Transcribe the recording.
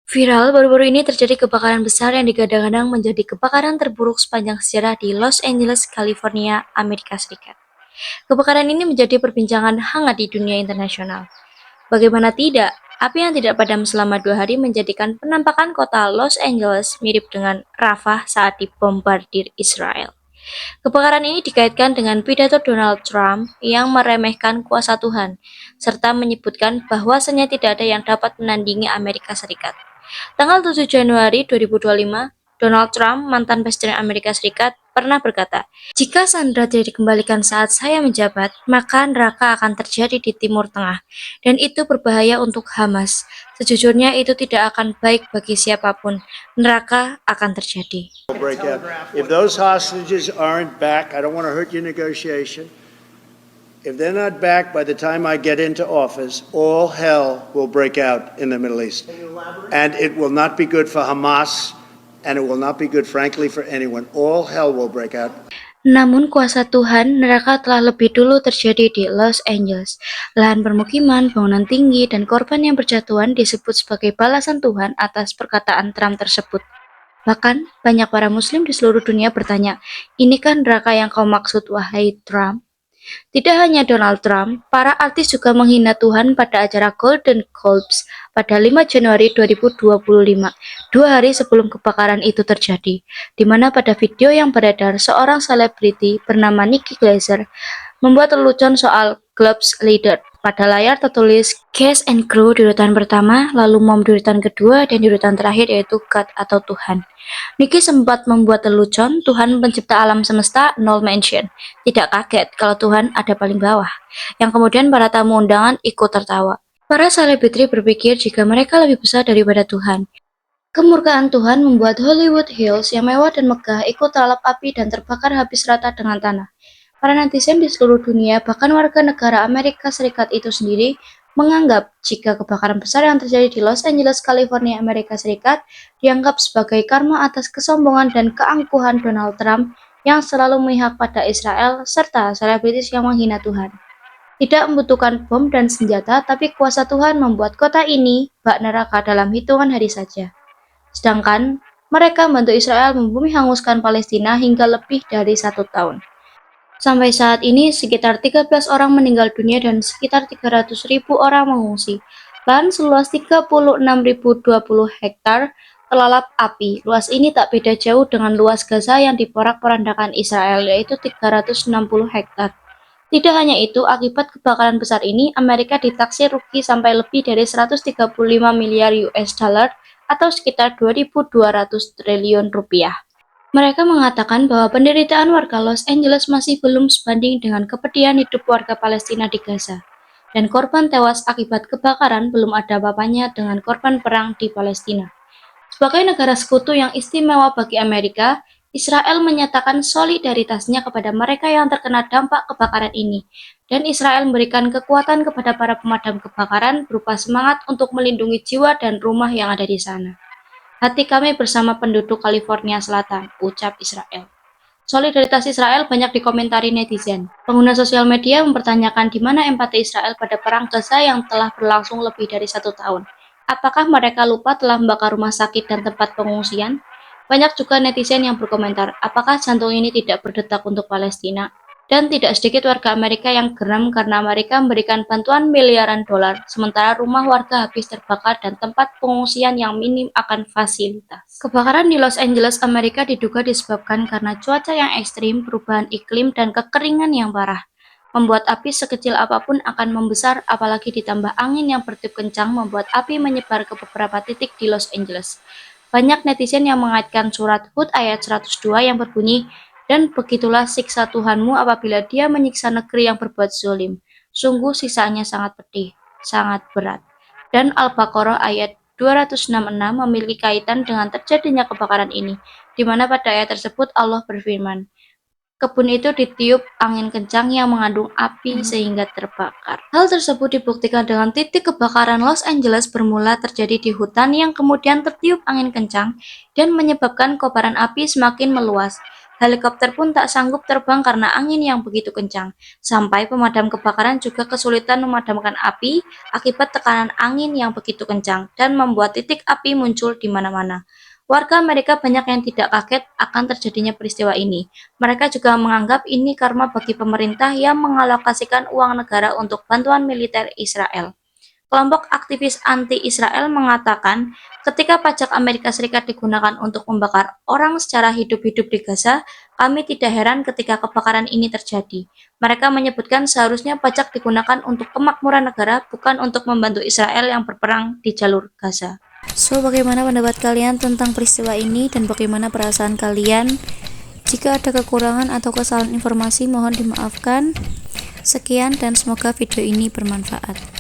Viral baru-baru ini terjadi kebakaran besar yang digadang-gadang menjadi kebakaran terburuk sepanjang sejarah di Los Angeles, California, Amerika Serikat. Kebakaran ini menjadi perbincangan hangat di dunia internasional. Bagaimana tidak, api yang tidak padam selama 2 hari menjadikan penampakan kota Los Angeles mirip dengan Rafah saat dibombardir Israel. Kebakaran ini dikaitkan dengan pidato Donald Trump yang meremehkan kuasa Tuhan, serta menyebutkan bahwasanya tidak ada yang dapat menandingi Amerika Serikat. Tanggal 7 Januari 2025, Donald Trump, mantan Presiden Amerika Serikat, pernah berkata, "Jika Sandra tidak dikembalikan saat saya menjabat, maka neraka akan terjadi di Timur Tengah, dan itu berbahaya untuk Hamas. Sejujurnya itu tidak akan baik bagi siapapun. Neraka akan terjadi." Break out. If those hostages aren't back, I don't want to hurt your negotiation. If they're not back by the time I get into office, all hell will break out in the Middle East. And it will not be good for Hamas, and it will not be good, frankly, for anyone. All hell will break out. Namun kuasa Tuhan, neraka telah lebih dulu terjadi di Los Angeles. Lahan permukiman, bangunan tinggi, dan korban yang berjatuhan disebut sebagai balasan Tuhan atas perkataan Trump tersebut. Bahkan, banyak para muslim di seluruh dunia bertanya, inikah neraka yang kau maksud, wahai Trump? Tidak hanya Donald Trump, para artis juga menghina Tuhan pada acara Golden Globes pada 5 Januari 2025, 2 hari sebelum kebakaran itu terjadi, di mana pada video yang beredar seorang selebriti bernama Nikki Glaser membuat lelucon soal Globes leader. Pada layar tertulis Cast and Crew di urutan pertama, lalu Mom di urutan kedua, dan di urutan terakhir yaitu God atau Tuhan. Nikki sempat membuat lelucon Tuhan pencipta alam semesta nol mention. Tidak kaget kalau Tuhan ada paling bawah, yang kemudian para tamu undangan ikut tertawa. Para selebriti berpikir jika mereka lebih besar daripada Tuhan. Kemurkaan Tuhan membuat Hollywood Hills yang mewah dan megah ikut terlalap api dan terbakar habis rata dengan tanah. Para netizen di seluruh dunia, bahkan warga negara Amerika Serikat itu sendiri, menganggap jika kebakaran besar yang terjadi di Los Angeles, California, Amerika Serikat dianggap sebagai karma atas kesombongan dan keangkuhan Donald Trump yang selalu memihak pada Israel serta selebritis yang menghina Tuhan. Tidak membutuhkan bom dan senjata, tapi kuasa Tuhan membuat kota ini bak neraka dalam hitungan hari saja. Sedangkan mereka membantu Israel membumi hanguskan Palestina hingga lebih dari 1 tahun. Sampai saat ini, sekitar 13 orang meninggal dunia dan sekitar 300.000 orang mengungsi. Lahan seluas 36.020 hektar terlalap api. Luas ini tak beda jauh dengan luas Gaza yang diporak-porandakan Israel, yaitu 360 hektar. Tidak hanya itu, akibat kebakaran besar ini, Amerika ditaksir rugi sampai lebih dari 135 miliar US dollar atau sekitar 2.200 triliun rupiah. Mereka mengatakan bahwa penderitaan warga Los Angeles masih belum sebanding dengan kepedihan hidup warga Palestina di Gaza, dan korban tewas akibat kebakaran belum ada apa-apanya dengan korban perang di Palestina. Sebagai negara sekutu yang istimewa bagi Amerika, Israel menyatakan solidaritasnya kepada mereka yang terkena dampak kebakaran ini, dan Israel memberikan kekuatan kepada para pemadam kebakaran berupa semangat untuk melindungi jiwa dan rumah yang ada di sana. Hati kami bersama penduduk California Selatan, ucap Israel. Solidaritas Israel banyak dikomentari netizen. Pengguna sosial media mempertanyakan di mana empati Israel pada perang Gaza yang telah berlangsung lebih dari 1 tahun. Apakah mereka lupa telah membakar rumah sakit dan tempat pengungsian? Banyak juga netizen yang berkomentar, apakah jantung ini tidak berdetak untuk Palestina? Dan tidak sedikit warga Amerika yang geram karena Amerika memberikan bantuan miliaran dolar, sementara rumah warga habis terbakar dan tempat pengungsian yang minim akan fasilitas. Kebakaran di Los Angeles, Amerika diduga disebabkan karena cuaca yang ekstrim, perubahan iklim, dan kekeringan yang parah. Membuat api sekecil apapun akan membesar, apalagi ditambah angin yang bertiup kencang membuat api menyebar ke beberapa titik di Los Angeles. Banyak netizen yang mengaitkan surat Hud ayat 102 yang berbunyi, dan begitulah siksa Tuhanmu apabila dia menyiksa negeri yang berbuat zolim. Sungguh siksanya sangat pedih, sangat berat. Dan Al-Baqarah ayat 266 memiliki kaitan dengan terjadinya kebakaran ini, di mana pada ayat tersebut Allah berfirman, kebun itu ditiup angin kencang yang mengandung api sehingga terbakar. Hal tersebut dibuktikan dengan titik kebakaran Los Angeles bermula terjadi di hutan yang kemudian tertiup angin kencang dan menyebabkan kobaran api semakin meluas. Helikopter pun tak sanggup terbang karena angin yang begitu kencang. Sampai pemadam kebakaran juga kesulitan memadamkan api akibat tekanan angin yang begitu kencang dan membuat titik api muncul di mana-mana. Warga Amerika banyak yang tidak kaget akan terjadinya peristiwa ini. Mereka juga menganggap ini karma bagi pemerintah yang mengalokasikan uang negara untuk bantuan militer Israel. Kelompok aktivis anti-Israel mengatakan, ketika pajak Amerika Serikat digunakan untuk membakar orang secara hidup-hidup di Gaza, kami tidak heran ketika kebakaran ini terjadi. Mereka menyebutkan seharusnya pajak digunakan untuk kemakmuran negara, bukan untuk membantu Israel yang berperang di jalur Gaza. So, bagaimana pendapat kalian tentang peristiwa ini dan bagaimana perasaan kalian? Jika ada kekurangan atau kesalahan informasi, mohon dimaafkan. Sekian dan semoga video ini bermanfaat.